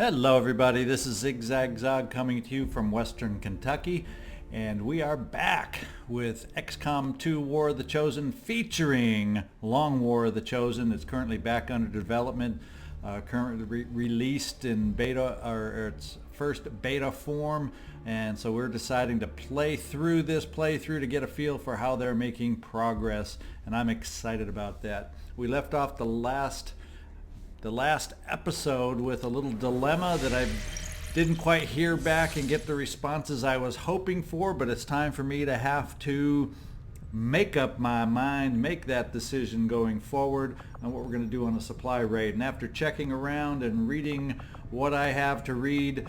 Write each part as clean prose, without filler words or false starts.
Hello everybody, this is Zigzag Zog coming to you from Western Kentucky, and we are back with XCom 2 War of the Chosen featuring Long War of the Chosen. It's currently back under development, currently released in beta, or its first beta form, and so we're deciding to play through this playthrough to get a feel for how they're making progress, and I'm excited about that. We left off the last episode with a little dilemma that I didn't quite hear back and get the responses I was hoping for, but it's time for me to have to make up my mind, make that decision going forward on what we're going to do on a supply raid. And after checking around and reading what I have to read,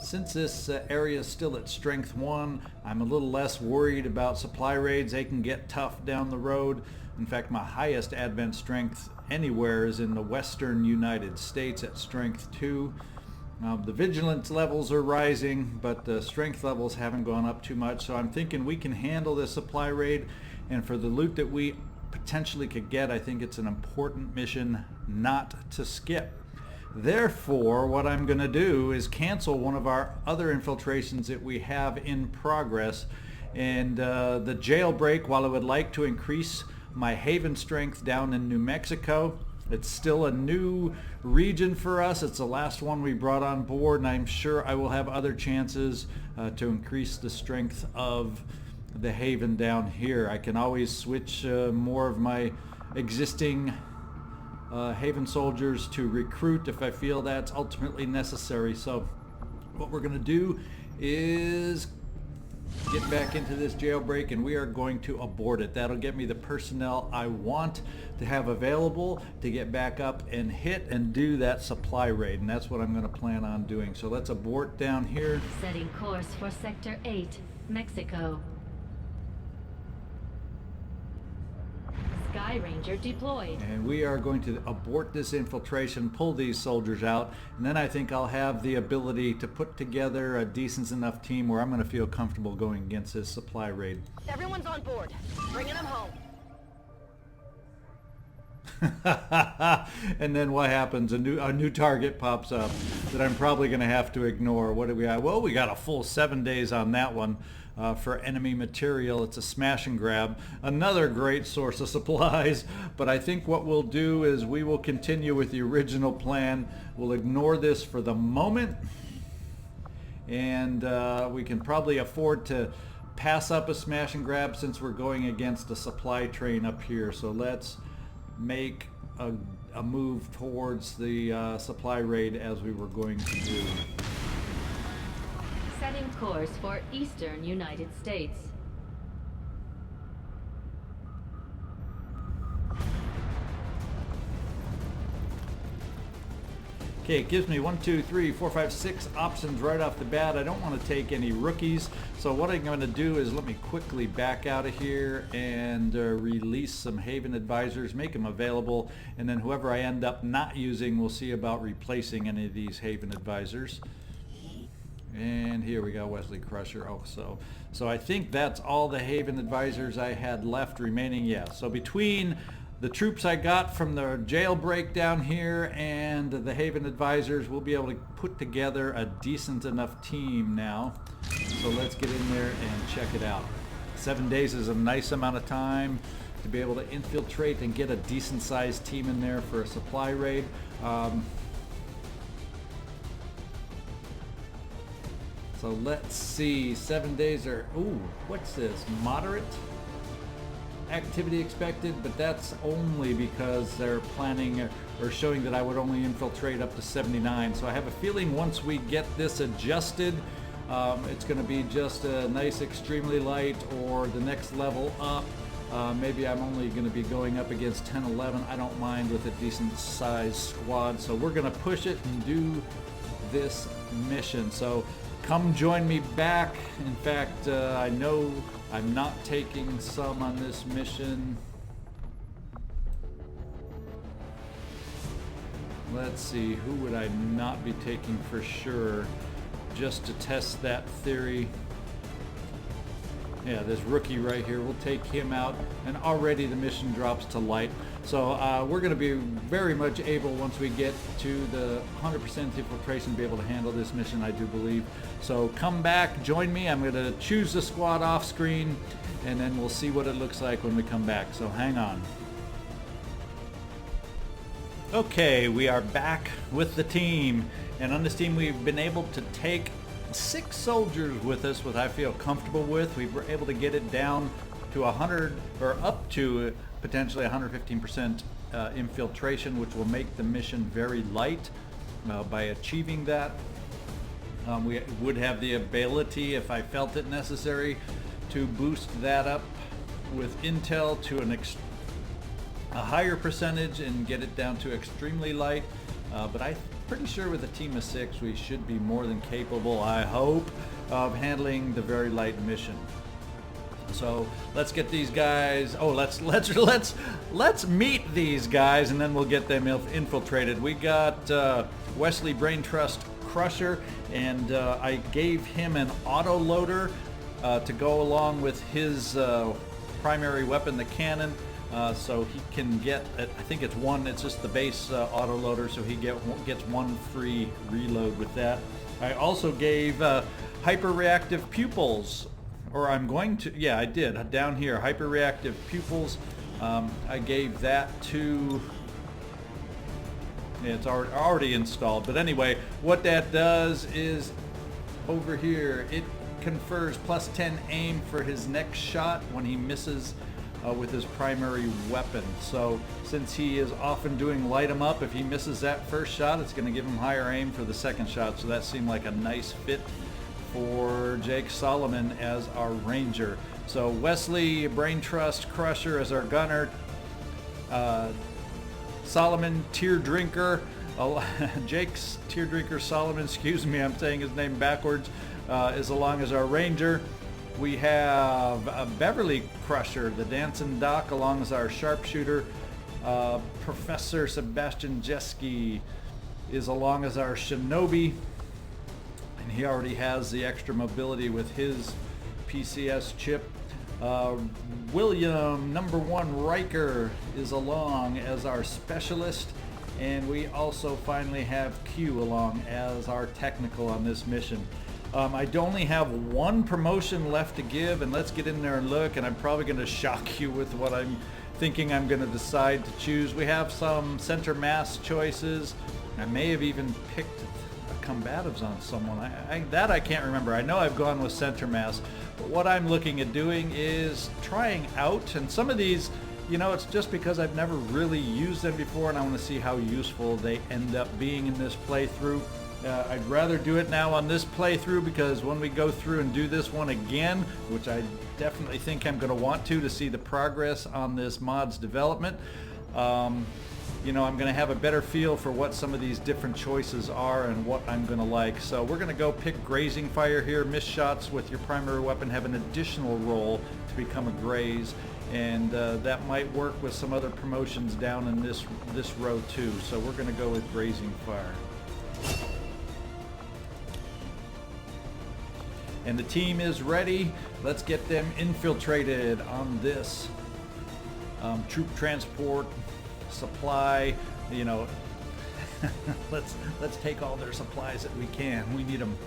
since this area is still at strength 1, I'm a little less worried about supply raids. They can get tough down the road. In fact, my highest advent strength anywhere is in the western United States at strength 2. The vigilance levels are rising, but the strength levels haven't gone up too much, so I'm thinking we can handle this supply raid, and for the loot that we potentially could get, I think it's an important mission not to skip. Therefore, what I'm going to do is cancel one of our other infiltrations that we have in progress, and the jailbreak, while I would like to increase my haven strength down in New Mexico, it's still a new region for us. It's the last one we brought on board, and I'm sure I will have other chances to increase the strength of the haven down here. I can always switch more of my existing haven soldiers to recruit if I feel that's ultimately necessary. So what we're going to do is get back into this jailbreak, and we are going to abort it. That'll get me the personnel I want to have available to get back up and hit and do that supply raid, and that's what I'm going to plan on doing. So let's abort down here. Setting course for Sector 8, Mexico. Sky Ranger deployed. And we are going to abort this infiltration, pull these soldiers out, and then I think I'll have the ability to put together a decent enough team where I'm going to feel comfortable going against this supply raid. Everyone's on board. Bringing them home. And then what happens? A new target pops up that I'm probably going to have to ignore. What do we have? Well, we got a full 7 days on that one. For enemy material. It's a smash and grab, another great source of supplies, but I think what we'll do is we will continue with the original plan. We'll ignore this for the moment, and we can probably afford to pass up a smash and grab since we're going against a supply train up here. So let's make a move towards the supply raid as we were going to do. Setting course for Eastern United States. Okay, it gives me 1, 2, 3, 4, 5, 6 options right off the bat. I don't want to take any rookies, so what I'm going to do is let me quickly back out of here and release some Haven advisors, make them available, and then whoever I end up not using, we'll see about replacing any of these Haven advisors. And here we go, Wesley Crusher. Oh, so I think that's all the Haven advisors I had left remaining. Yeah, so between the troops I got from the jailbreak down here and the Haven advisors, we'll be able to put together a decent enough team now. So let's get in there and check it out. 7 days is a nice amount of time to be able to infiltrate and get a decent sized team in there for a supply raid. So let's see, 7 days are, ooh, what's this? Moderate activity expected, but that's only because they're planning or showing that I would only infiltrate up to 79. So I have a feeling once we get this adjusted, it's going to be just a nice extremely light or the next level up. Maybe I'm only going to be going up against 10, 11. I don't mind with a decent sized squad. So we're going to push it and do this mission. So come join me back. In fact, I know I'm not taking some on this mission. Let's see, who would I not be taking for sure, just to test that theory. Yeah, this rookie right here, we'll take him out, and already the mission drops to light. So we're going to be very much able, once we get to the 100% infiltration, to be able to handle this mission, I do believe. So come back, join me. I'm going to choose the squad off screen, and then we'll see what it looks like when we come back. So hang on. Okay, we are back with the team, and on this team we've been able to take 6 soldiers with us, which I feel comfortable with. We were able to get it down to 100, or up to potentially 115% infiltration, which will make the mission very light. By achieving that, we would have the ability, if I felt it necessary, to boost that up with intel to a higher percentage and get it down to extremely light. But I'm pretty sure with a team of 6 we should be more than capable, I hope, of handling the very light mission. So let's get these guys. Oh, let's meet these guys, and then we'll get them infiltrated. We got Wesley Brain Trust Crusher, and I gave him an auto loader to go along with his primary weapon, the cannon. So he can get, I think it's one, it's just the base auto loader, so he gets 1 free reload with that. I also gave hyper-reactive pupils, or I'm going to, yeah, I did, down here, hyper-reactive pupils. I gave that to, yeah, it's already installed, but anyway, what that does is, over here, it confers +10 aim for his next shot when he misses with his primary weapon. So since he is often doing light 'em up, if he misses that first shot, it's going to give him higher aim for the second shot. So that seemed like a nice fit for Jake Solomon as our ranger. So Wesley Brain Trust Crusher as our gunner, Solomon Tear Drinker, Jake's Tear Drinker Solomon, excuse me, I'm saying his name backwards, is along as our ranger. We have a Beverly Crusher, the Dancing Doc, along as our sharpshooter. Professor Sebastian Jeski is along as our shinobi, and he already has the extra mobility with his PCS chip. William #1 Riker is along as our specialist, and we also finally have Q along as our technical on this mission. I only have 1 promotion left to give, and let's get in there and look, and I'm probably going to shock you with what I'm thinking I'm going to decide to choose. We have some center mass choices. I may have even picked combatives on someone. I can't remember. I know I've gone with center mass, but what I'm looking at doing is trying out, and some of these, you know, it's just because I've never really used them before, and I want to see how useful they end up being in this playthrough. I'd rather do it now on this playthrough, because when we go through and do this one again, which I definitely think I'm going to want to see the progress on this mod's development, you know, I'm going to have a better feel for what some of these different choices are and what I'm going to like. So we're going to go pick grazing fire here. Missed shots with your primary weapon have an additional roll to become a graze, and that might work with some other promotions down in this row too. So we're going to go with grazing fire. And the team is ready. Let's get them infiltrated on this troop transport supply. You know, let's take all their supplies that we can. We need them.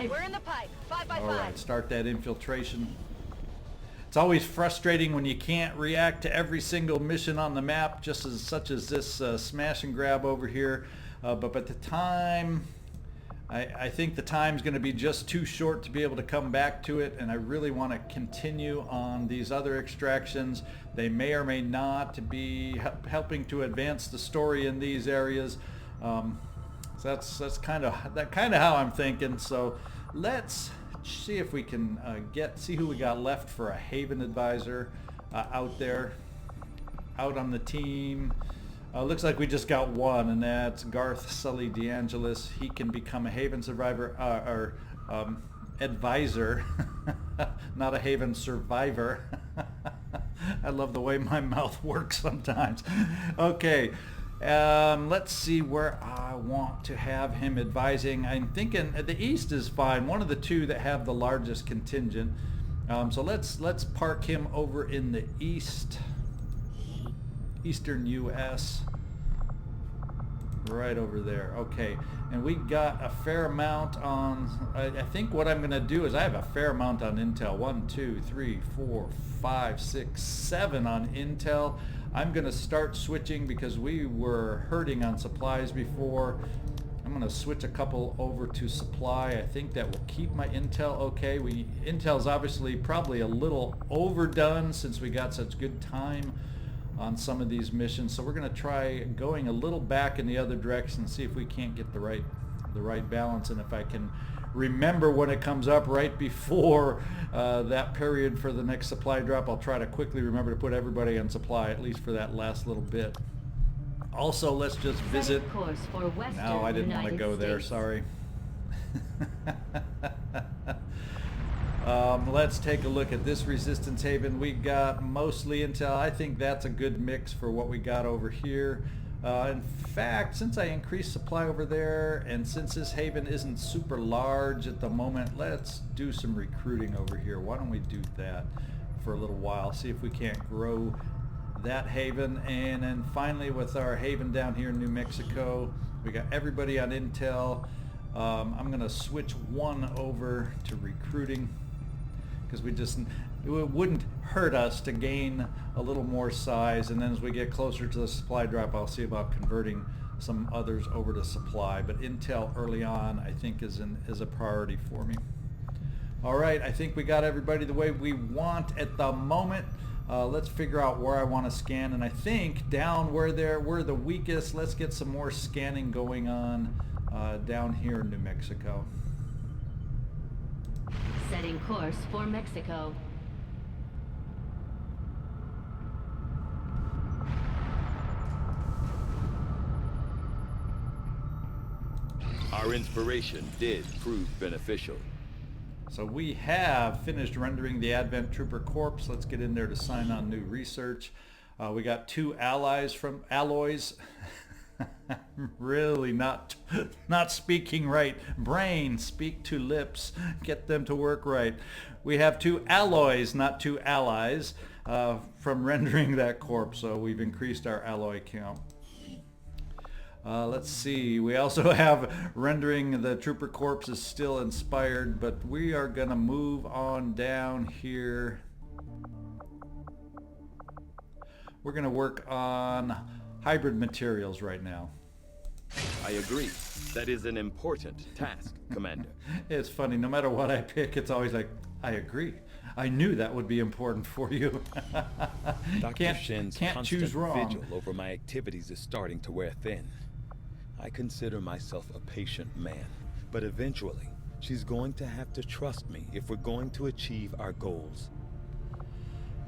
We're in the pipe. 5 by 5. All right, start that infiltration. It's always frustrating when you can't react to every single mission on the map, just such as this smash and grab over here. But the time, I think the time's going to be just too short to be able to come back to it, and I really want to continue on these other extractions. They may or may not be helping to advance the story in these areas. So that's kind of how I'm thinking. So let's see if we can see who we got left for a Haven advisor out there, out on the team. Looks like we just got one, and that's Garth Sully DeAngelis. He can become a Haven survivor, or advisor, not a Haven survivor. I love the way my mouth works sometimes. Okay, Let's see where I want to have him advising. I'm thinking the east is fine. One of the two that have the largest contingent. So let's park him over in the eastern U.S. Right over there. Okay, and we got a fair amount on. I think what I'm going to do is I have a fair amount on intel. 1, 2, 3, 4, 5, 6, 7 on intel. I'm going to start switching because we were hurting on supplies before. I'm going to switch a couple over to supply. I think that will keep my intel okay. Intel's obviously probably a little overdone since we got such good time on some of these missions. So we're going to try going a little back in the other direction and see if we can't get the right balance. And if I can remember when it comes up right before that period for the next supply drop, I'll try to quickly remember to put everybody on supply, at least for that last little bit. Also, let's just visit. Course for Western No, I didn't want to United go there, States. sorry. Let's take a look at this resistance haven. We got mostly intel. I think that's a good mix for what we got over here. In fact, since I increased supply over there, and since this haven isn't super large at the moment, let's do some recruiting over here. Why don't we do that for a little while, see if we can't grow that haven. And then finally with our haven down here in New Mexico, we got everybody on intel. I'm going to switch one over to recruiting because it wouldn't hurt us to gain a little more size, and then as we get closer to the supply drop, I'll see about converting some others over to supply. But intel early on, I think, is a priority for me. All right, I think we got everybody the way we want at the moment. Let's figure out where I want to scan, and I think down where we're the weakest, let's get some more scanning going on down here in New Mexico. Setting course for Mexico. Our inspiration did prove beneficial. So we have finished rendering the Advent Trooper Corps. Let's get in there to sign on new research. We got 2 alloys. Really not speaking right. Brain, speak to lips. Get them to work right. We have 2 alloys, not 2 allies, from rendering that corpse. So we've increased our alloy count. Let's see. We also have rendering the Trooper Corps is still inspired, but we are going to move on down here. We're going to work on hybrid materials right now. I agree. That is an important task, Commander. It's funny, no matter what I pick, it's always like, I agree. I knew that would be important for you. Dr. Shen's can't constant choose wrong. vigil over my activities is starting to wear thin. I consider myself a patient man, but eventually, she's going to have to trust me if we're going to achieve our goals.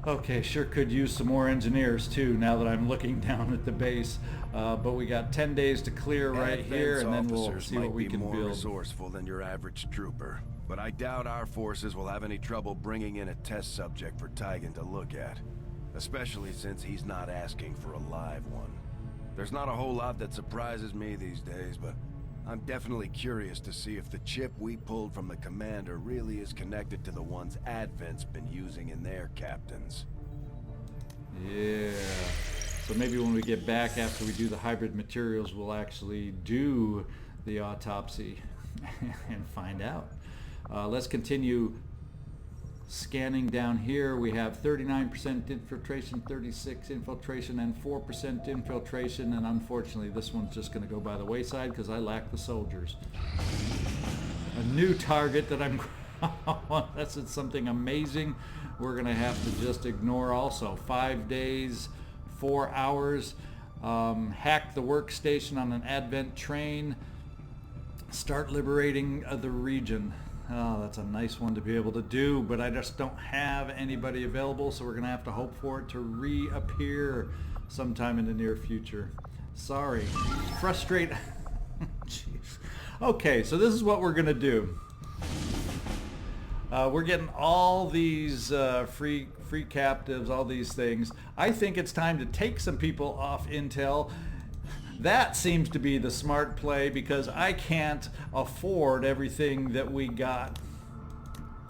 Okay, sure could use some more engineers too, now that I'm looking down at the base. But we got 10 days to clear right here, and then we'll see what we can might be more build. resourceful than your average trooper, but I doubt our forces will have any trouble bringing in a test subject for Tygan to look at, especially since he's not asking for a live one. There's not a whole lot that surprises me these days, but I'm definitely curious to see if the chip we pulled from the commander really is connected to the ones Advent's been using in their captains. Yeah. So maybe when we get back after we do the hybrid materials, we'll actually do the autopsy and find out. Let's continue scanning down here. We have 39% infiltration, 36 infiltration, and 4% infiltration, and unfortunately this one's just going to go by the wayside because I lack the soldiers. A new target that I'm unless it's something amazing, we're going to have to just ignore also. 5 days, 4 hours, hack the workstation on an Advent train, start liberating the region. Oh, that's a nice one to be able to do, but I just don't have anybody available, so we're going to have to hope for it to reappear sometime in the near future. Sorry. Frustrate. Jeez. Okay, so this is what we're going to do. We're getting all these free captives, all these things. I think it's time to take some people off intel. That seems to be the smart play because I can't afford everything that we got.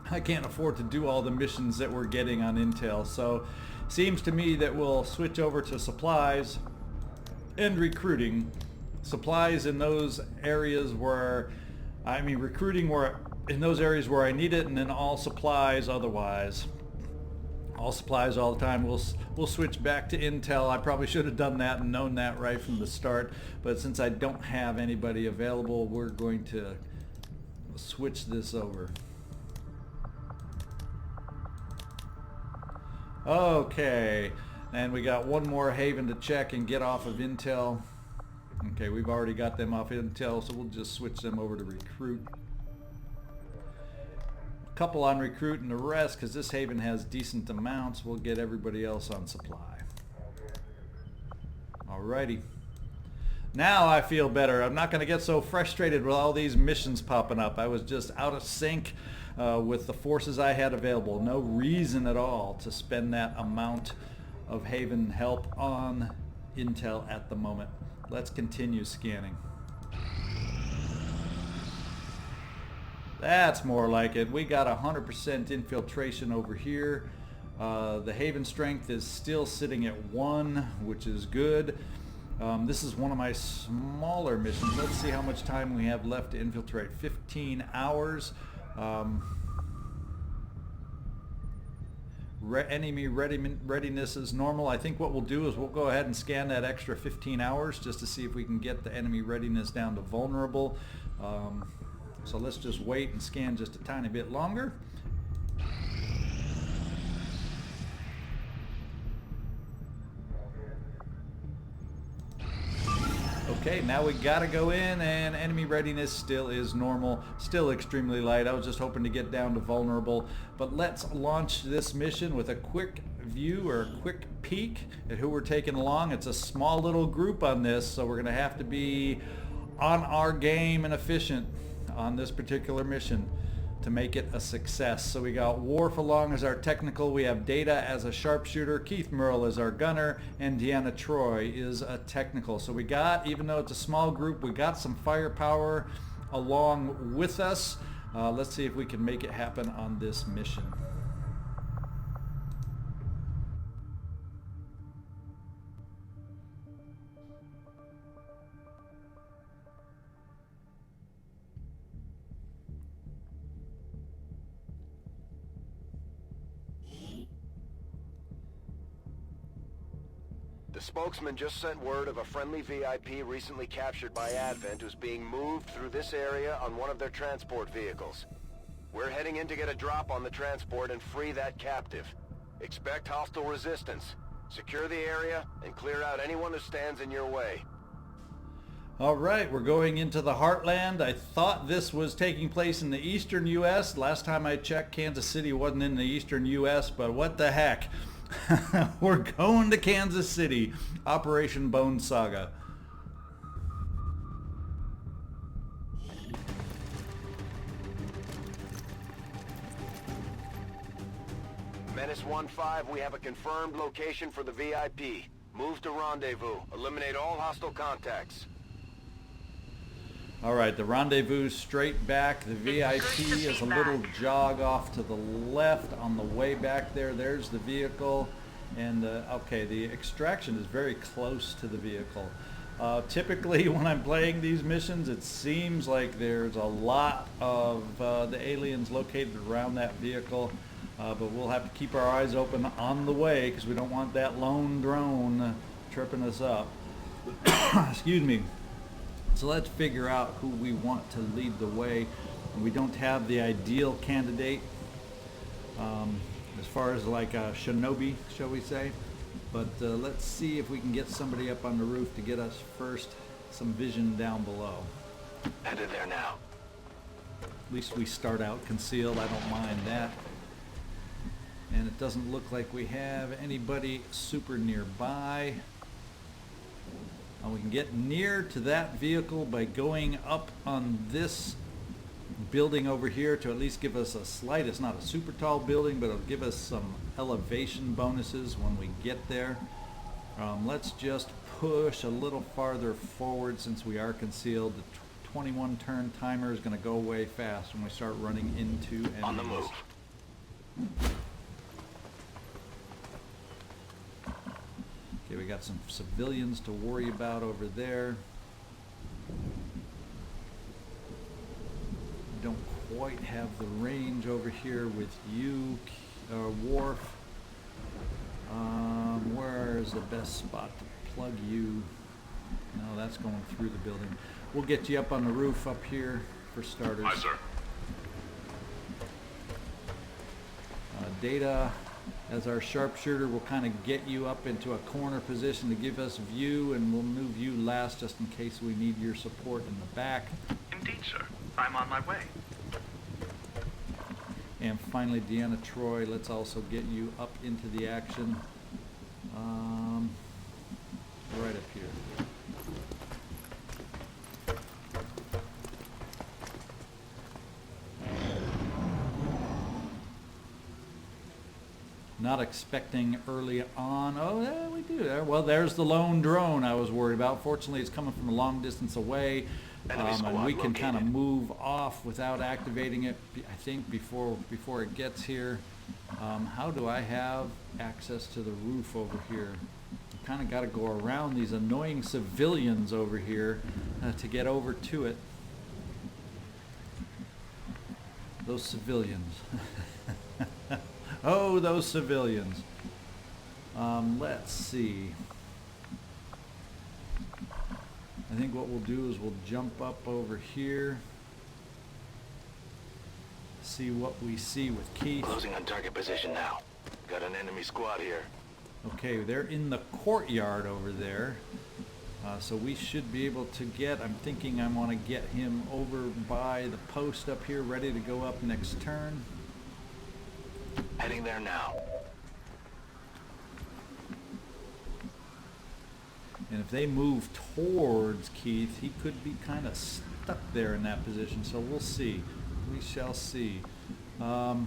I can't afford to do all the missions that we're getting on Intel. So seems to me that we'll switch over to supplies and recruiting. Supplies in those areas where, recruiting where in those areas where I need it, and then all supplies otherwise. All supplies all the time. We'll switch back to Intel. I probably should have done that and known that right from the start, but since I don't have anybody available, we're going to switch this over. Okay, and we got one more haven to check and get off of Intel. Okay, we've already got them off Intel, so we'll just switch them over to recruit. Couple on recruit and the rest, because this haven has decent amounts, we'll get everybody else on supply. Alrighty. Now I feel better. I'm not going to get so frustrated with all these missions popping up. I was just out of sync with the forces I had available. No reason at all to spend that amount of haven help on Intel at the moment. Let's continue scanning. That's more like it. We got 100% infiltration over here. The haven strength is still sitting at 1, which is good. This is one of my smaller missions. Let's see how much time we have left to infiltrate. 15 hours. Enemy readiness is normal. I think what we'll do is we'll go ahead and scan that extra 15 hours just to see if we can get the enemy readiness down to vulnerable. So let's just wait and scan just a tiny bit longer. Okay, now we gotta go in, and enemy readiness still is normal, still extremely light. I was just hoping to get down to vulnerable, but let's launch this mission with a quick view or a quick peek at who we're taking along. It's a small little group on this, so we're gonna have to be on our game and efficient on this particular mission to make it a success. So we got Worf along as our technical, we have Data as a sharpshooter, Keith Murl as our gunner, and Deanna Troi is a technical. So we got, even though it's a small group, we got some firepower along with us. Let's see if we can make it happen on this mission. The spokesman just sent word of a friendly VIP recently captured by Advent who's being moved through this area on one of their transport vehicles. We're heading in to get a drop on the transport and free that captive. Expect hostile resistance. Secure the area and clear out anyone who stands in your way. All right, we're going into the Heartland. I thought this was taking place in the eastern U.S. Last time I checked, Kansas City wasn't in the eastern U.S., but what the heck? We're going to Kansas City. Operation Bone Saga. Menace 1-5, we have a confirmed location for the VIP. Move to rendezvous. Eliminate all hostile contacts. All right, the rendezvous straight back. The VIP is a little jog off to the left on the way back there. There's the vehicle. And okay, the extraction is very close to the vehicle. Typically when I'm playing these missions, it seems like there's a lot of the aliens located around that vehicle. But we'll have to keep our eyes open on the way because we don't want that lone drone tripping us up. Excuse me. So let's figure out who we want to lead the way. We don't have the ideal candidate as far as like a shinobi, shall we say. But let's see if we can get somebody up on the roof to get us first some vision down below. Headed there now. At least we start out concealed. I don't mind that. And it doesn't look like we have anybody super nearby. We can get near to that vehicle by going up on this building over here to at least give us a slight, it's not a super tall building, but it'll give us some elevation bonuses when we get there. Let's just push a little farther forward since we are concealed. The 21 turn timer is going to go away fast when we start running into enemies. On the move. Okay, we got some civilians to worry about over there. Don't quite have the range over here with you, Worf. Where's the best spot to plug you? No, that's going through the building. We'll get you up on the roof up here for starters. Aye, sir. Data, as our sharpshooter, will kind of get you up into a corner position to give us view, and we'll move you last just in case we need your support in the back. Indeed, sir. I'm on my way. And finally, Deanna Troi, let's also get you up into the action. Right up here. Not expecting early on. Oh, yeah, we do. Well, there's the lone drone I was worried about. Fortunately, it's coming from a long distance away. And we can kind of move off without activating it, I think, before it gets here. How do I have access to the roof over here? I kind of got to go around these annoying civilians over here to get over to it. Those civilians. Oh, those civilians. Let's see. I think what we'll do is we'll jump up over here. See what we see with Keith. Closing on target position now. Got an enemy squad here. Okay, they're in the courtyard over there. So we should be able to get, I'm thinking I want to get him over by the post up here, ready to go up next turn. Heading there now. And if they move towards Keith, he could be kind of stuck there in that position. So we'll see. We shall see. Now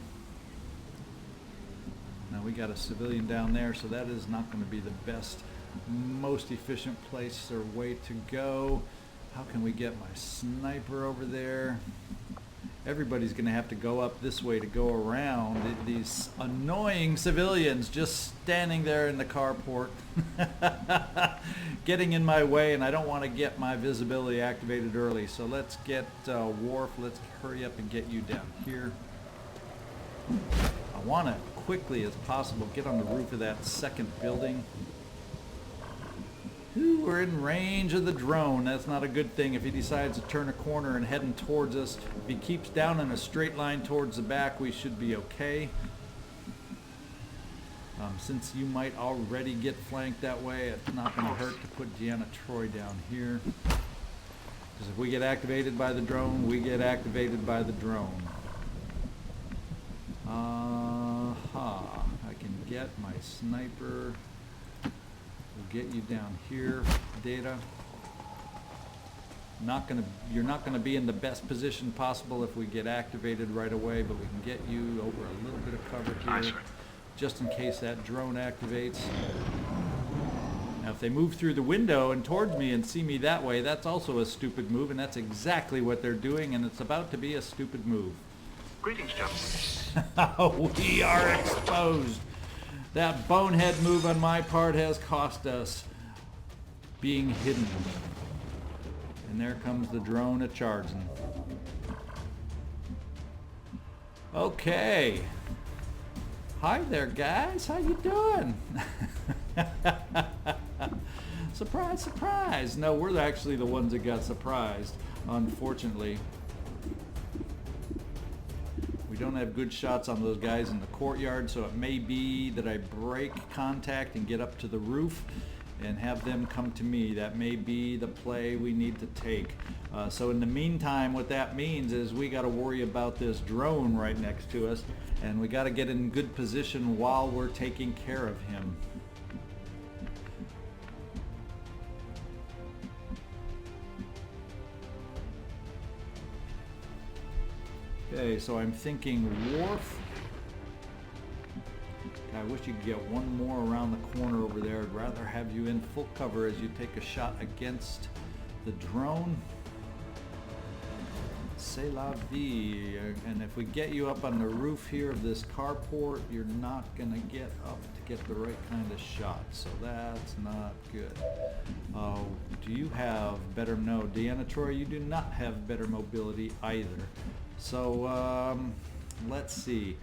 we got a civilian down there, so that is not going to be the best, most efficient place or way to go. How can we get my sniper over there? Everybody's going to have to go up this way to go around. These annoying civilians just standing there in the carport getting in my way, and I don't want to get my visibility activated early. So let's get Worf. Let's hurry up and get you down here. I want to quickly as possible get on the roof of that second building. Ooh, we're in range of the drone. That's not a good thing if he decides to turn a corner and heading towards us. If he keeps down in a straight line towards the back, we should be okay. Since you might already get flanked that way, it's not going to hurt to put Deanna Troi down here. Because if we get activated by the drone, we get activated by the drone. I can get my sniper. We'll get you down here, Data. You're not gonna be in the best position possible if we get activated right away, but we can get you over a little bit of cover here, Aye, sir. just in case that drone activates. Now, if they move through the window and towards me and see me that way, that's also a stupid move, and that's exactly what they're doing, and it's about to be a stupid move. Greetings, gentlemen. We are exposed. That bonehead move on my part has cost us being hidden. And there comes the drone a-charging. Okay. Hi there, guys. How you doing? Surprise, surprise. No, we're actually the ones that got surprised, unfortunately. We don't have good shots on those guys in the courtyard, so it may be that I break contact and get up to the roof and have them come to me. That may be the play we need to take. So in the meantime, what that means is we got to worry about this drone right next to us, and we got to get in good position while we're taking care of him. Okay, so I'm thinking Worf. I wish you could get one more around the corner over there. I'd rather have you in full cover as you take a shot against the drone. C'est la vie. And if we get you up on the roof here of this carport, you're not going to get up to get the right kind of shot. So that's not good. Do you have better? No, Deanna Troi, you do not have better mobility either. So let's see.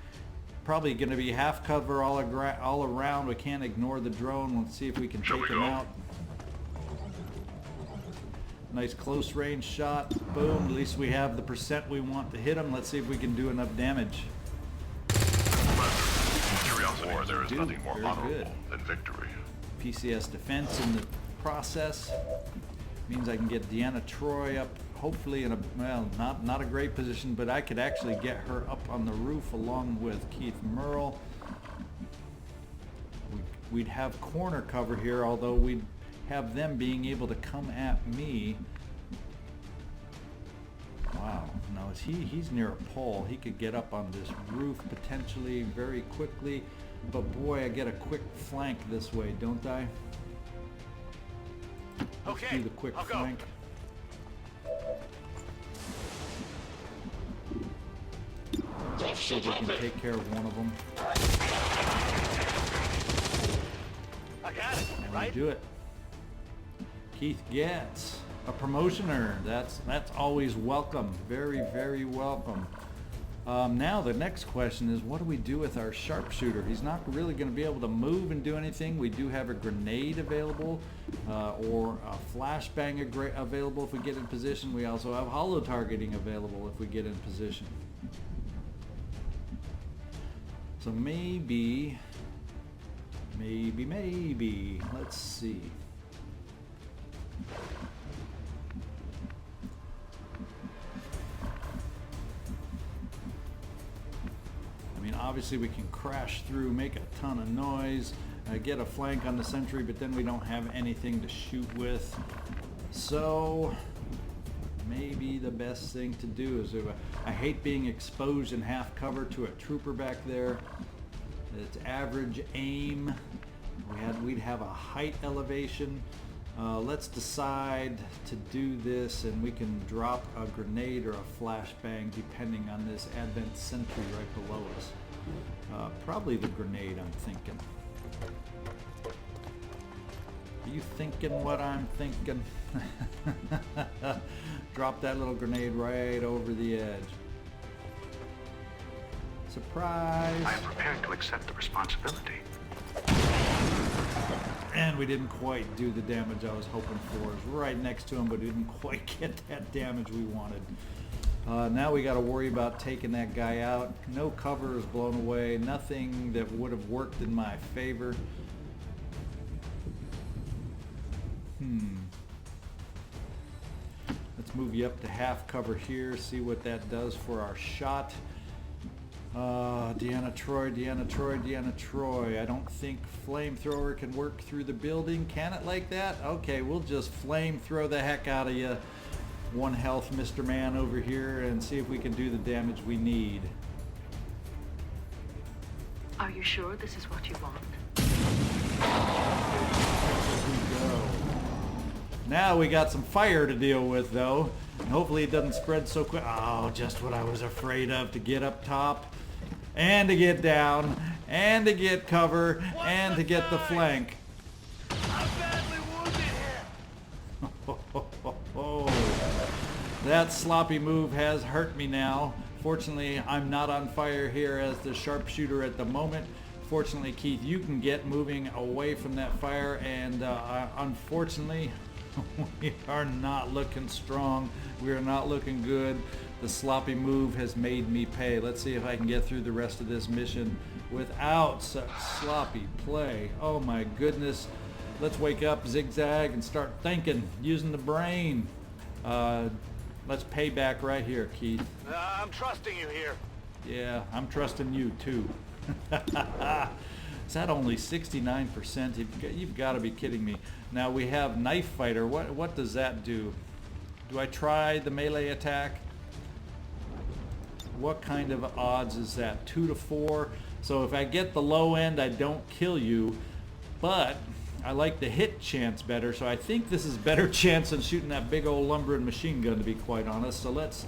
Probably going to be half cover all around. We can't ignore the drone. Let's see if we can take him out. Nice close range shot. Boom. At least we have the percent we want to hit him. Let's see if we can do enough damage. War, there is nothing more honorable than victory. PCS defense in the process. Means I can get Deanna Troi up, hopefully in a, well, not a great position, but I could actually get her up on the roof along with Keith Murl. We'd have corner cover here, although we'd have them being able to come at me. Wow, no, he's near a pole. He could get up on this roof potentially very quickly, but boy, I get a quick flank this way, don't I? Let's do the quick flank. So we can take care of one of them. I got it, And right? we do it. Keith gets a promotioner. That's always welcome. Very, very welcome. Now the next question is, what do we do with our sharpshooter? He's not really going to be able to move and do anything. We do have a grenade available, or a flashbang available if we get in position. We also have hollow targeting available if we get in position. So maybe, let's see. I mean, obviously we can crash through, make a ton of noise, get a flank on the sentry, but then we don't have anything to shoot with. So maybe the best thing to do is, I hate being exposed in half cover to a trooper back there. It's average aim. We'd have a height elevation. Let's decide to do this, and we can drop a grenade or a flashbang depending on this advent sentry right below us. Probably the grenade, I'm thinking. Are you thinking what I'm thinking? Drop that little grenade right over the edge. Surprise! I am prepared to accept the responsibility. And we didn't quite do the damage I was hoping for. It was right next to him, but we didn't quite get that damage we wanted. Now we got to worry about taking that guy out. No cover is blown away. Nothing that would have worked in my favor. Let's move you up to half cover here. See what that does for our shot. Deanna Troi. I don't think flamethrower can work through the building. Can it like that? Okay, we'll just flamethrow the heck out of you. One health, Mr. Man, over here, and see if we can do the damage we need. Are you sure this is what you want? Here we go. Now we got some fire to deal with, though. And hopefully it doesn't spread so quick. Oh, just what I was afraid of, to get up top. And to get down, and to get cover, and to get the flank. I'm badly wounded here. That sloppy move has hurt me now. Fortunately, I'm not on fire here as the sharpshooter at the moment. Fortunately, Keith, you can get moving away from that fire, and unfortunately, we are not looking strong. We are not looking good. The sloppy move has made me pay. Let's see if I can get through the rest of this mission without such sloppy play. Oh my goodness. Let's wake up, zigzag, and start thinking, using the brain. Let's pay back right here, Keith. I'm trusting you here. Yeah, I'm trusting you too. Is that only 69%? You've got to be kidding me. Now we have Knife Fighter. What does that do? Do I try the melee attack? What kind of odds is that? 2 to 4. So if I get the low end, I don't kill you, but I like the hit chance better, so I think this is better chance than shooting that big old lumbering machine gun, to be quite honest. So let's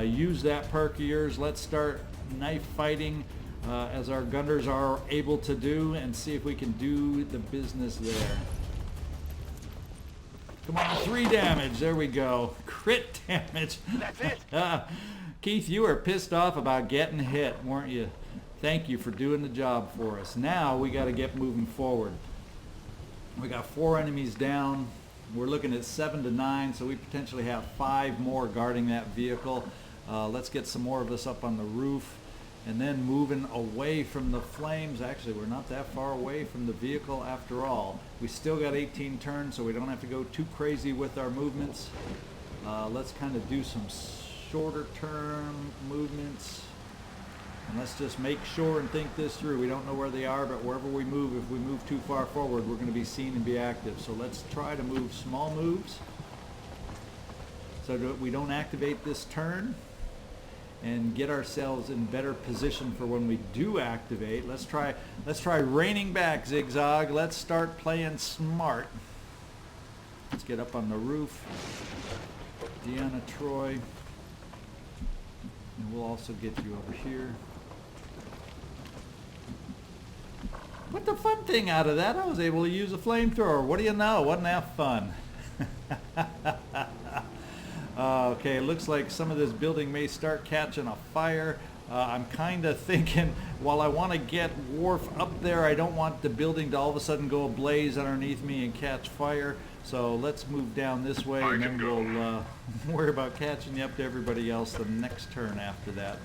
use that perk of yours. Let's start knife fighting as our gunners are able to do, and see if we can do the business there. Come on, 3 damage. There we go. Crit damage. That's it. Keith, you were pissed off about getting hit, weren't you? Thank you for doing the job for us. Now we got to get moving forward. We got 4 enemies down. We're looking at 7 to 9, so we potentially have 5 more guarding that vehicle. Let's get some more of us up on the roof, and then moving away from the flames. Actually, we're not that far away from the vehicle after all. We still got 18 turns, so we don't have to go too crazy with our movements. Let's kind of do some shorter term movements. And let's just make sure and think this through. We don't know where they are, but wherever we move, if we move too far forward, we're going to be seen and be active. So let's try to move small moves so that we don't activate this turn, and get ourselves in better position for when we do activate. Let's try reining back, Zigzag. Let's start playing smart. Let's get up on the roof. Deanna Troi. And we'll also get you over here. What the fun thing out of that? I was able to use a flamethrower. What do you know? Wasn't that fun? Okay, it looks like some of this building may start catching a fire. I'm kind of thinking, while I want to get Worf up there, I don't want the building to all of a sudden go ablaze underneath me and catch fire. So let's move down this way, and then we'll worry about catching you up to everybody else the next turn after that.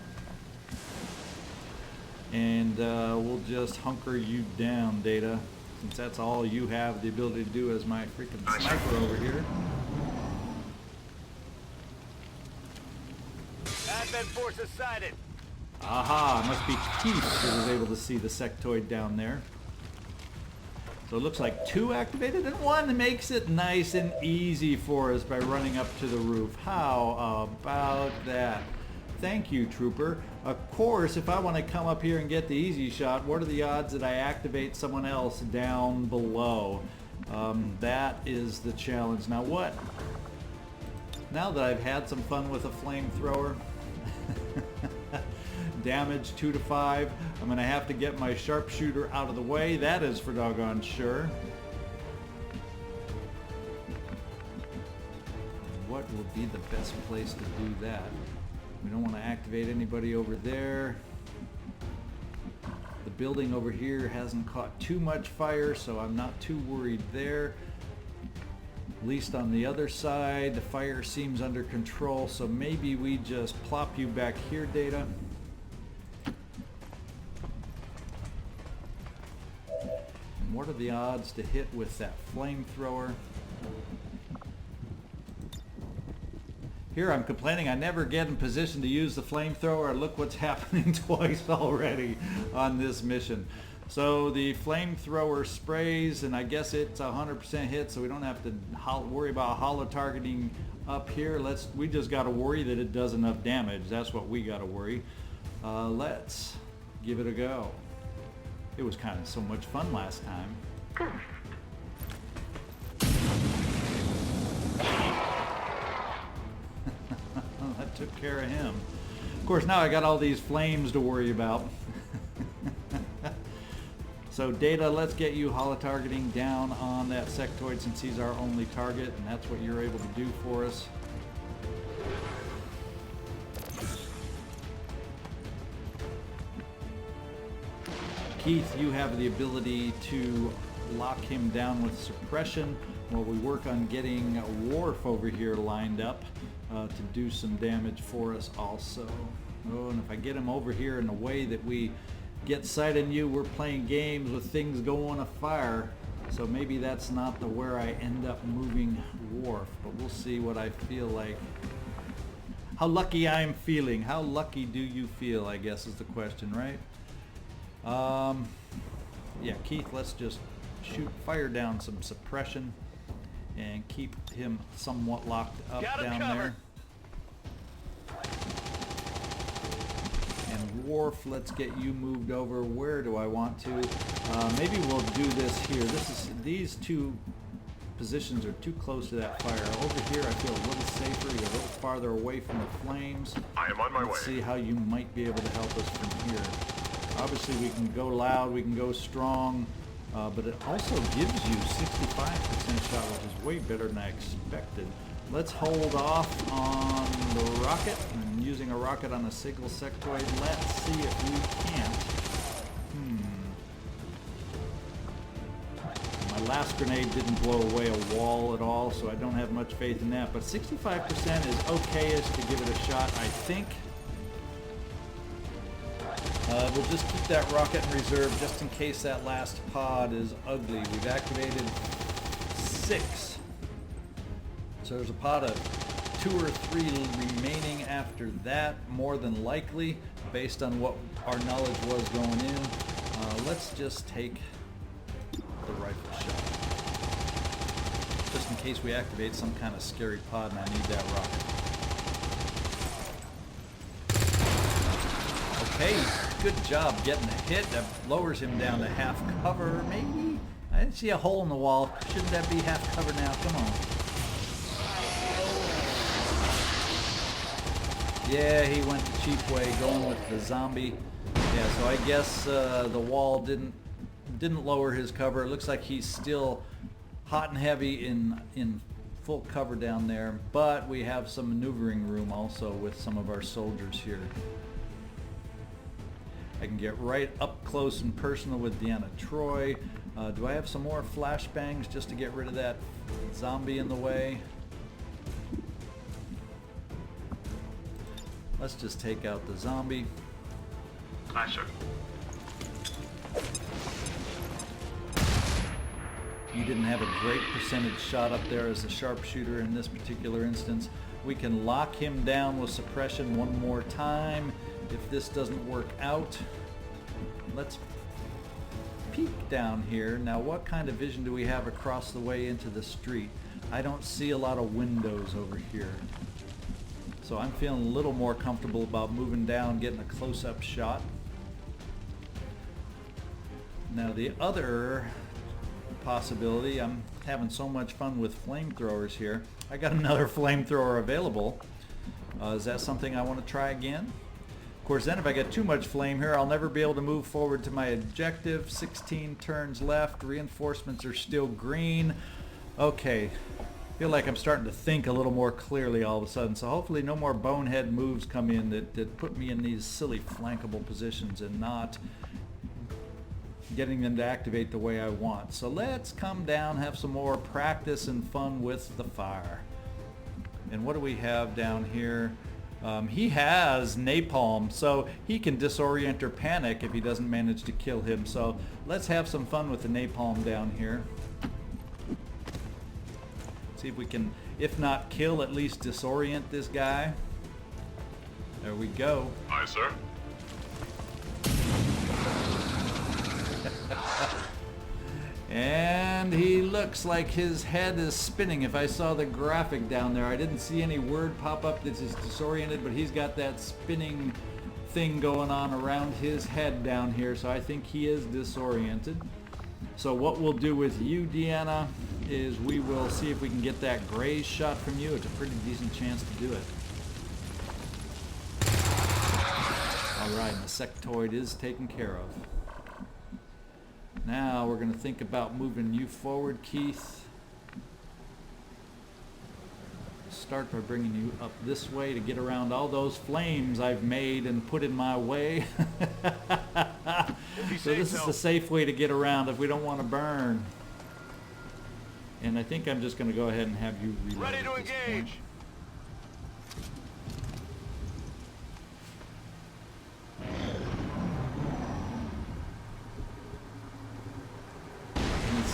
And we'll just hunker you down, Data, since that's all you have the ability to do as my freaking sniper over here. Advent forces sighted. Aha, must be Keith that was able to see the sectoid down there. So it looks like 2 activated, and 1 makes it nice and easy for us by running up to the roof. How about that? Thank you, Trooper. Of course, if I want to come up here and get the easy shot, what are the odds that I activate someone else down below? That is the challenge. Now what? Now that I've had some fun with a flamethrower, damage 2 to 5, I'm going to have to get my sharpshooter out of the way. That is for doggone sure. What will be the best place to do that? We don't want to activate anybody over there. The building over here hasn't caught too much fire, so I'm not too worried there. At least on the other side, the fire seems under control, so maybe we just plop you back here, Data. And what are the odds to hit with that flamethrower? Here I'm complaining I never get in position to use the flamethrower. Look what's happening twice already on this mission. So the flamethrower sprays, and I guess it's 100% hit, so we don't have to worry about holo targeting up here. We just got to worry that it does enough damage. That's what we got to worry. Let's give it a go. It was kind of so much fun last time. That took care of him. Of course, now I got all these flames to worry about. So Data, let's get you holo-targeting down on that sectoid since he's our only target, and that's what you're able to do for us. Keith, you have the ability to lock him down with suppression while we work on getting Worf over here lined up to do some damage for us also. Oh, and if I get him over here in a way that we get sight on you, we're playing games with things going afire. So maybe that's not where I end up moving Worf, but we'll see what I feel like. How lucky I'm feeling. How lucky do you feel, I guess is the question, right? Yeah, Keith, let's just fire down some suppression and keep him somewhat locked up down there. And Worf, let's get you moved over. Where do I want to? Maybe we'll do this here. These two positions are too close to that fire. Over here I feel a little safer. You're a little farther away from the flames. I am on my way. Let's see how you might be able to help us from here. Obviously we can go loud, we can go strong, but it also gives you 65% shot, which is way better than I expected. Let's hold off on the rocket. I'm using a rocket on a single sectoid. Let's see if we can't. My last grenade didn't blow away a wall at all, so I don't have much faith in that. But 65% is okay-ish to give it a shot, I think. We'll just keep that rocket in reserve just in case that last pod is ugly. We've activated 6. So there's a pod of 2 or 3 remaining after that, more than likely, based on what our knowledge was going in. Let's just take the rifle shot. Just in case we activate some kind of scary pod and I need that rocket. Okay, good job getting a hit. That lowers him down to half cover, maybe? I didn't see a hole in the wall. Shouldn't that be half cover now? Come on. Yeah, he went the cheap way, going with the zombie. Yeah, so I guess the wall didn't lower his cover. It looks like he's still hot and heavy in full cover down there, but we have some maneuvering room also with some of our soldiers here. I can get right up close and personal with Deanna Troi. Do I have some more flashbangs just to get rid of that zombie in the way? Let's just take out the zombie. Aye, sir. You didn't have a great percentage shot up there as a sharpshooter in this particular instance. We can lock him down with suppression one more time if this doesn't work out. Let's peek down here. Now, what kind of vision do we have across the way into the street? I don't see a lot of windows over here. So I'm feeling a little more comfortable about moving down, getting a close-up shot. Now the other possibility, I'm having so much fun with flamethrowers here. I got another flamethrower available. Is that something I want to try again? Of course, then if I get too much flame here, I'll never be able to move forward to my objective. 16 turns left, reinforcements are still green. Okay, I feel like I'm starting to think a little more clearly all of a sudden, so hopefully no more bonehead moves come in that put me in these silly flankable positions and not getting them to activate the way I want. So let's come down, have some more practice and fun with the fire. And what do we have down here? He has napalm, so he can disorient or panic if he doesn't manage to kill him. So let's have some fun with the napalm down here. See if we can, if not kill, at least disorient this guy. There we go. Aye, sir. And he looks like his head is spinning. If I saw the graphic down there, I didn't see any word pop up that is disoriented, but he's got that spinning thing going on around his head down here, so I think he is disoriented. So what we'll do with you, Deanna, is we will see if we can get that graze shot from you. It's a pretty decent chance to do it. Alright, the sectoid is taken care of. Now we're going to think about moving you forward, Keith. Start by bringing you up this way to get around all those flames I've made and put in my way. So this is the safe way to get around if we don't want to burn. And I think I'm just going to go ahead and have you reload. Ready to engage.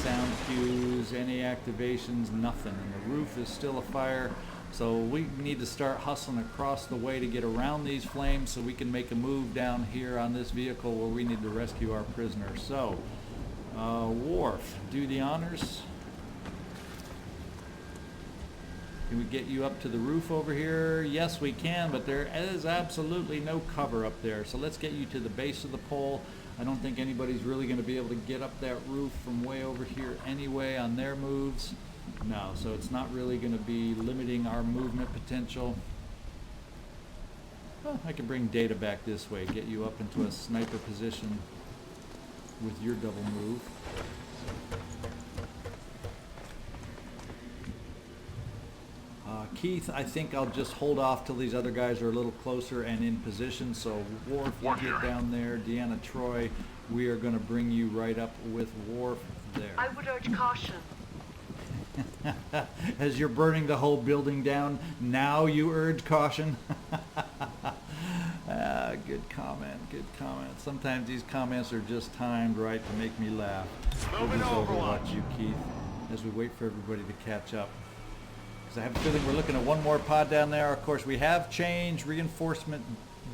Sound cues, any activations, nothing. And the roof is still afire, so we need to start hustling across the way to get around these flames so we can make a move down here on this vehicle where we need to rescue our prisoner. So, Worf, do the honors. Can we get you up to the roof over here? Yes, we can, but there is absolutely no cover up there. So let's get you to the base of the pole. I don't think anybody's really going to be able to get up that roof from way over here anyway on their moves. No, so it's not really going to be limiting our movement potential. Oh, I can bring Data back this way, get you up into a sniper position with your double move. Keith, I think I'll just hold off till these other guys are a little closer and in position. So Worf, you get down there. Deanna Troi, we are going to bring you right up with Worf there. I would urge caution. As you're burning the whole building down, now you urge caution. Good comment, good comment. Sometimes these comments are just timed right to make me laugh. We'll just overwatch you, Keith, as we wait for everybody to catch up. Because I have a feeling we're looking at one more pod down there. Of course, we have changed reinforcement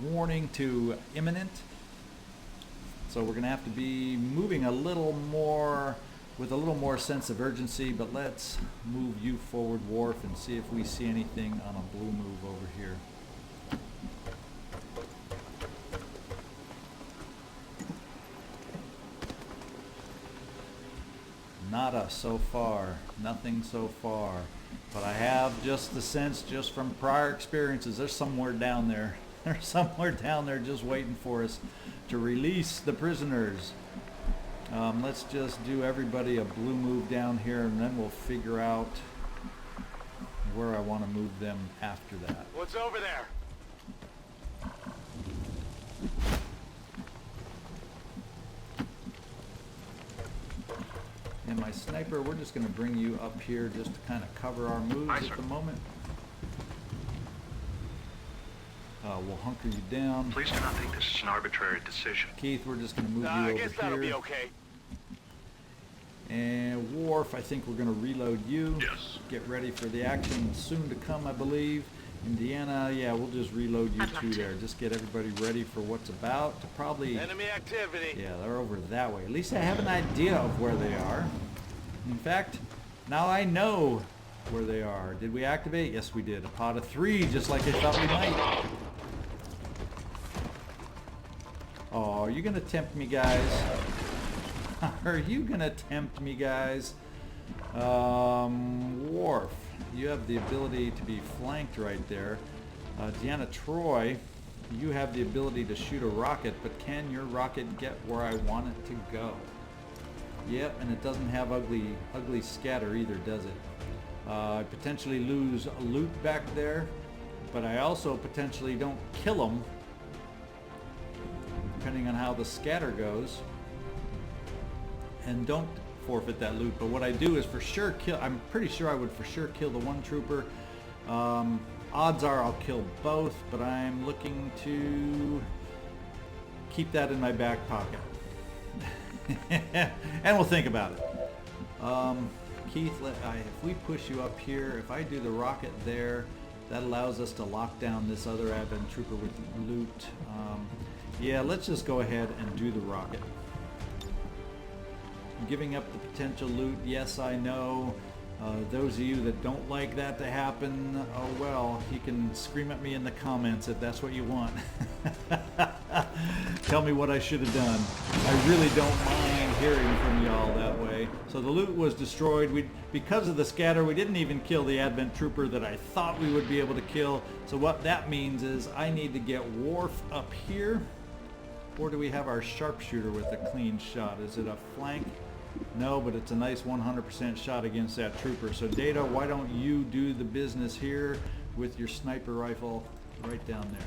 warning to imminent. So we're going to have to be moving a little more, with a little more sense of urgency. But let's move you forward, Worf, and see if we see anything on a blue move over here. Nada so far. Nothing so far. But I have just the sense, just from prior experiences, there's somewhere down there. There's somewhere down there just waiting for us to release the prisoners. Let's just do everybody a blue move down here, and then we'll figure out where I want to move them after that. What's over there? And my sniper, we're just going to bring you up here just to kind of cover our moves at the moment. We'll hunker you down. Please do not think this is an arbitrary decision. Keith, we're just going to move you over here. I guess that'll be okay. And Worf, I think we're going to reload you. Yes. Get ready for the action soon to come, I believe. Indiana, yeah, we'll just reload you too there. Just get everybody ready for what's about to probably... Enemy activity. Yeah, they're over that way. At least I have an idea of where they are. In fact, now I know where they are. Did we activate? Yes, we did. A pod of 3, just like I thought we might. Oh, are you going to tempt me, guys? Are you going to tempt me, guys? Worf, you have the ability to be flanked right there. Deanna Troi, you have the ability to shoot a rocket, but can your rocket get where I want it to go? Yep, and it doesn't have ugly scatter either, does it? I potentially lose loot back there, but I also potentially don't kill them, depending on how the scatter goes, and don't forfeit that loot. But what I do is for sure kill, I'm pretty sure I would for sure kill the one trooper. Odds are I'll kill both, but I'm looking to keep that in my back pocket. And we'll think about it. Keith, if we push you up here, if I do the rocket there, that allows us to lock down this other advent trooper with loot. Yeah, let's just go ahead and do the rocket. Giving up the potential loot, yes, I know. Those of you that don't like that to happen, oh well, you can scream at me in the comments if that's what you want. Tell me what I should have done. I really don't mind hearing from y'all that way. So the loot was destroyed. Because of the scatter, we didn't even kill the advent trooper that I thought we would be able to kill. So what that means is I need to get Worf up here. Or do we have our sharpshooter with a clean shot? Is it a flank? No, but it's a nice 100% shot against that trooper. So Data, why don't you do the business here with your sniper rifle right down there.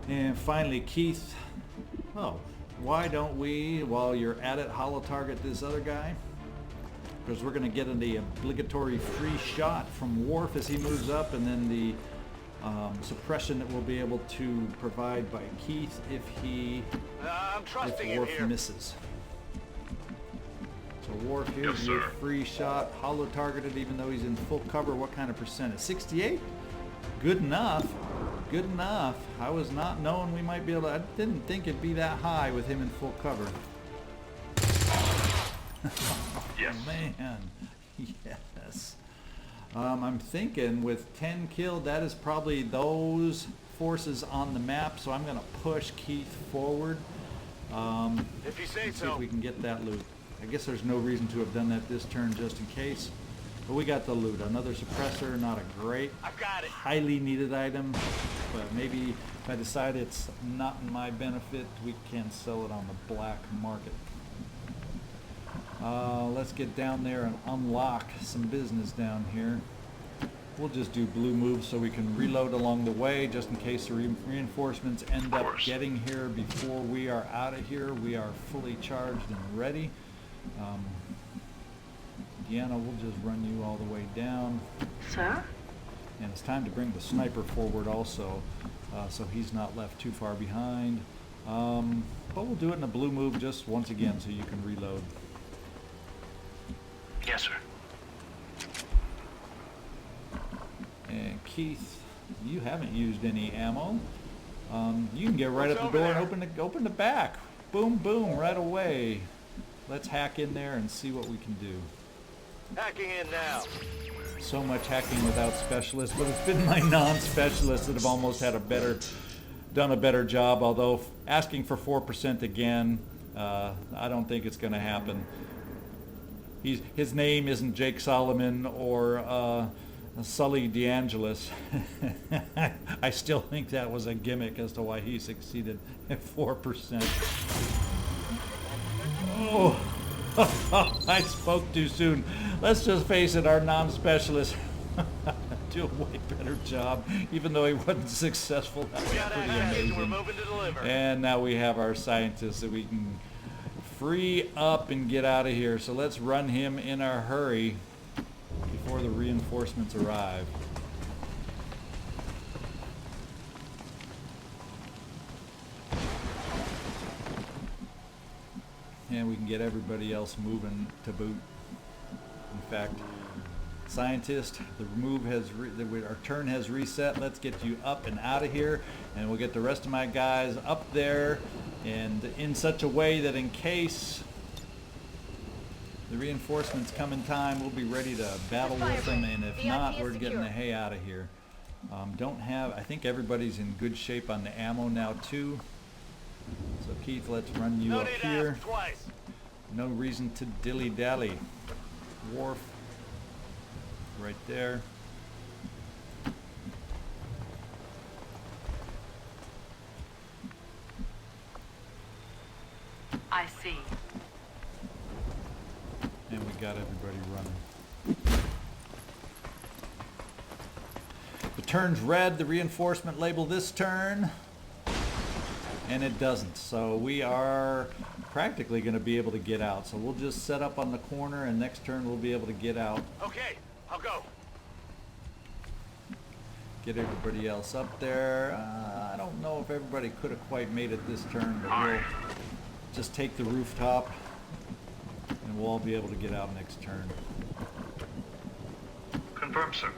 And finally, Keith, why don't we, while you're at it, holo target this other guy? Because we're going to get the obligatory free shot from Worf as he moves up, and then the suppression that we'll be able to provide by Keith if Worf misses. So Worf, here's your free shot, holo targeted even though he's in full cover. What kind of percentage? 68? Good enough. Good enough. I was not knowing we might be able to, I didn't think it'd be that high with him in full cover. Yes. Man, yes. I'm thinking with 10 killed, that is probably those forces on the map, so I'm going to push Keith forward. If you say See if so. we can get that loot. I guess there's no reason to have done that this turn just in case. But we got the loot. Another suppressor, not a great, I've got it. highly needed item. But maybe if I decide it's not in my benefit, we can sell it on the black market. Let's get down there and unlock some business down here. We'll just do blue moves so we can reload along the way, just in case the reinforcements end up getting here before we are out of here. We are fully charged and ready. Deanna, we'll just run you all the way down. Sir? And it's time to bring the sniper forward also, so he's not left too far behind. But we'll do it in a blue move just once again so you can reload. Yes, sir. And Keith, you haven't used any ammo. You can get right up the door and open the back. Boom, boom, right away. Let's hack in there and see what we can do. Hacking in now. So much hacking without specialists, but it's been my non-specialists that have almost had done a better job. Although asking for 4% again, I don't think it's going to happen. His name isn't Jake Solomon or Sully DeAngelis. I still think that was a gimmick as to why he succeeded at 4%. Oh, I spoke too soon. Let's just face it, our non-specialist do a way better job, even though he wasn't successful. That was pretty amazing. We're moving to deliver. And now we have our scientist that we can free up and get out of here. So let's run him in a hurry before the reinforcements arrive. And we can get everybody else moving to boot. In fact, scientist, our turn has reset. Let's get you up and out of here, and we'll get the rest of my guys up there and in such a way that in case the reinforcements come in time, we'll be ready to battle with them, and if not, we're getting the hay out of here. I think everybody's in good shape on the ammo now too. So Keith, let's run you up here. No reason to dilly-dally. Worf, right there. I see. And we got everybody running. The turn's red, the reinforcement label this turn, and it doesn't. So we are practically going to be able to get out. So we'll just set up on the corner, and next turn we'll be able to get out. Okay, I'll go. Get everybody else up there. I don't know if everybody could have quite made it this turn, but we'll just take the rooftop, and we'll all be able to get out next turn. Confirm, sir.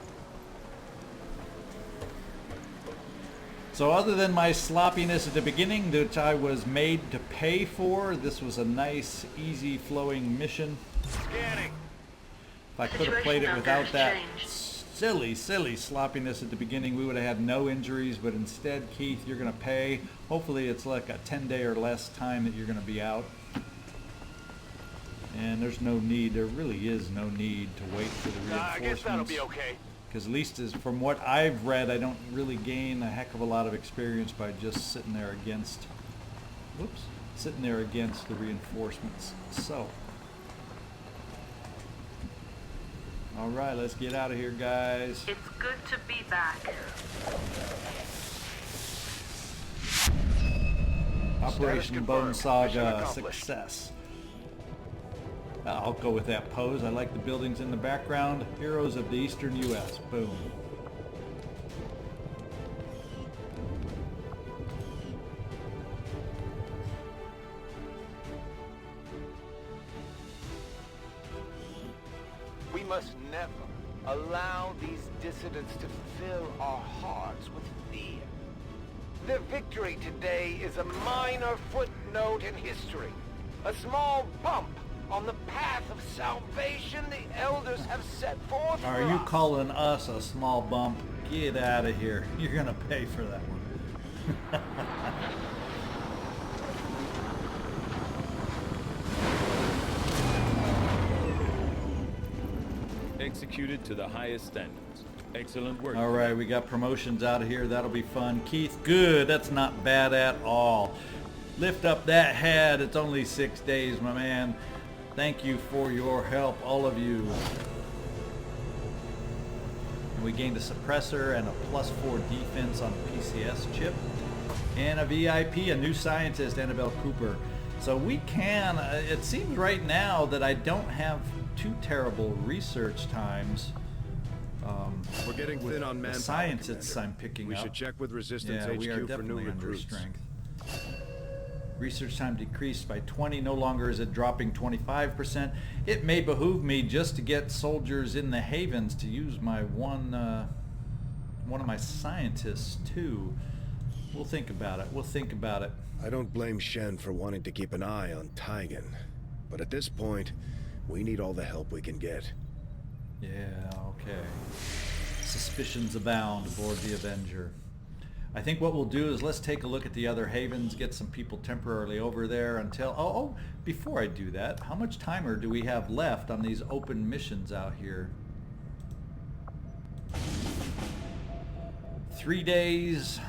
So other than my sloppiness at the beginning, which I was made to pay for, this was a nice, easy flowing mission. Scanning. If I could have played it without that silly sloppiness at the beginning, we would have had no injuries, but instead, Keith, you're going to pay. Hopefully it's like a 10-day or less time that you're going to be out. And there's no need, there really is no need to wait for the reinforcements. I guess that'll be okay. Because at least from what I've read, I don't really gain a heck of a lot of experience by just sitting there against the reinforcements. So, all right, let's get out of here, guys. It's good to be back. Operation Bone confirmed. Mission Saga accomplished. success. I'll go with that pose. I like the buildings in the background. Heroes of the Eastern U.S. Boom. We must never allow these dissidents to fill our hearts with fear. Their victory today is a minor footnote in history, a small bump on the path of salvation the elders have set forth Are for you us. calling us a small bump? Get out of here. You're gonna pay for that one. Executed to the highest standards. Excellent work. All right, we got promotions out of here. That'll be fun. Keith, good. That's not bad at all. Lift up that head. It's only 6 days, my man. Thank you for your help, all of you. And we gained a suppressor and a +4 defense on the PCS chip. And a VIP, a new scientist, Annabelle Cooper. So we can, it seems right now that I don't have too terrible research times. We're getting with thin on the manpower, scientists Commander. I'm picking We up. should check with Resistance Yeah, we are HQ for new definitely under recruits. strength. Research time decreased by 20. No longer is it dropping 25%. It may behoove me just to get soldiers in the havens to use my one of my scientists too. We'll think about it. We'll think about it. I don't blame Shen for wanting to keep an eye on Taigen, but at this point, we need all the help we can get. Yeah, okay. Suspicions abound aboard the Avenger. I think what we'll do is let's take a look at the other havens, get some people temporarily over there until... Oh, before I do that, how much timer do we have left on these open missions out here? 3 days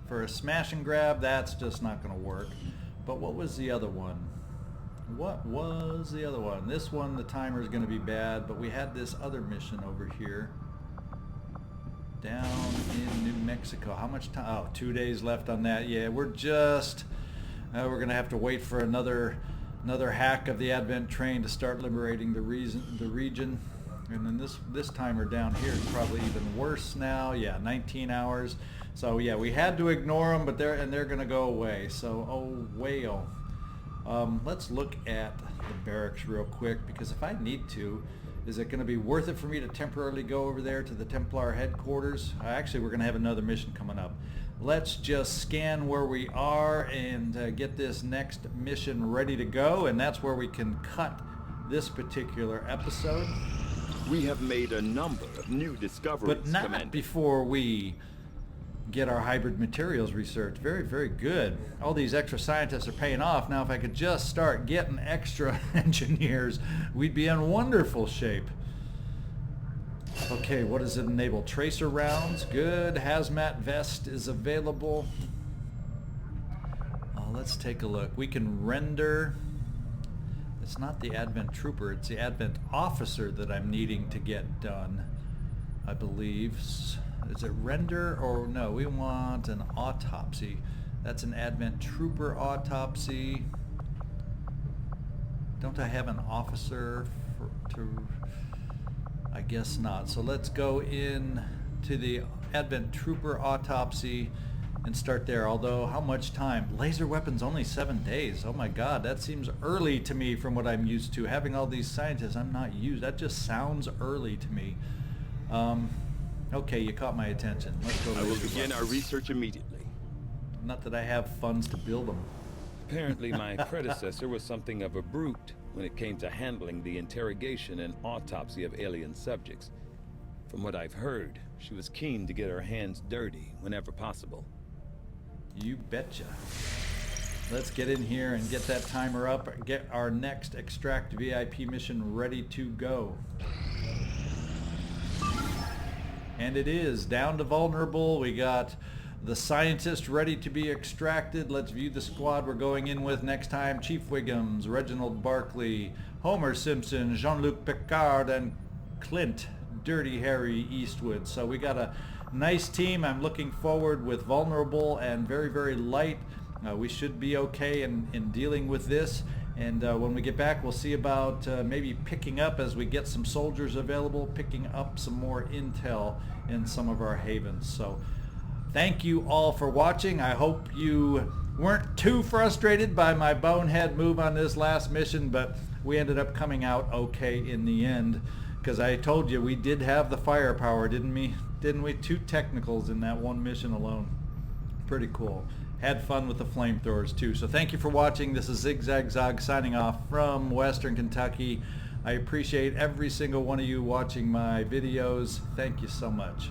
for a smash and grab. That's just not going to work. But what was the other one? What was the other one? This one, the timer is going to be bad, but we had this other mission over here. Down in New Mexico. How much time? Oh, 2 days left on that. Yeah, we're just... we're going to have to wait for another hack of the Advent train to start liberating the region. And then this timer down here is probably even worse now. Yeah, 19 hours. So yeah, we had to ignore them, but they're going to go away. So, oh, whale. Let's look at the barracks real quick, because if I need to, is it going to be worth it for me to temporarily go over there to the Templar headquarters? Actually, we're going to have another mission coming up. Let's just scan where we are and get this next mission ready to go, and that's where we can cut this particular episode. We have made a number of new discoveries, But not Commander. before we get our hybrid materials research. Very, very good. All these extra scientists are paying off. Now, if I could just start getting extra engineers, we'd be in wonderful shape. Okay, what does it enable? Tracer rounds, good. Hazmat vest is available. Let's take a look. We can render... It's not the Advent Trooper, it's the Advent Officer that I'm needing to get done, I believe. Is it render or no? We want an autopsy. That's an Advent Trooper autopsy. Don't I have an officer to... I guess not. So let's go in to the Advent Trooper autopsy and start there. Although, how much time? Laser weapons only 7 days. Oh my god, that seems early to me from what I'm used to. Having all these scientists I'm not used. That just sounds early to me. Okay, you caught my attention. Let's go. I will laser begin our weapons. research immediately. Not that I have funds to build them. Apparently my predecessor was something of a brute when it came to handling the interrogation and autopsy of alien subjects. From what I've heard, she was keen to get her hands dirty whenever possible. You betcha. Let's get in here and get that timer up, get our next Extract VIP mission ready to go. And it is down to vulnerable. We got the scientist ready to be extracted. Let's view the squad we're going in with next time. Chief Wiggums, Reginald Barkley, Homer Simpson, Jean-Luc Picard, and Clint Dirty Harry Eastwood. So we got a nice team. I'm looking forward with vulnerable and very, very light. We should be okay in dealing with this. And when we get back, we'll see about maybe picking up, as we get some soldiers available, picking up some more intel in some of our havens. So thank you all for watching. I hope you weren't too frustrated by my bonehead move on this last mission, but we ended up coming out okay in the end, because I told you we did have the firepower, didn't we? 2 technicals in that one mission alone. Pretty cool. had fun with the flamethrowers too. So thank you for watching. This is Zigzag Zog signing off from Western Kentucky. I appreciate every single one of you watching my videos. Thank you so much.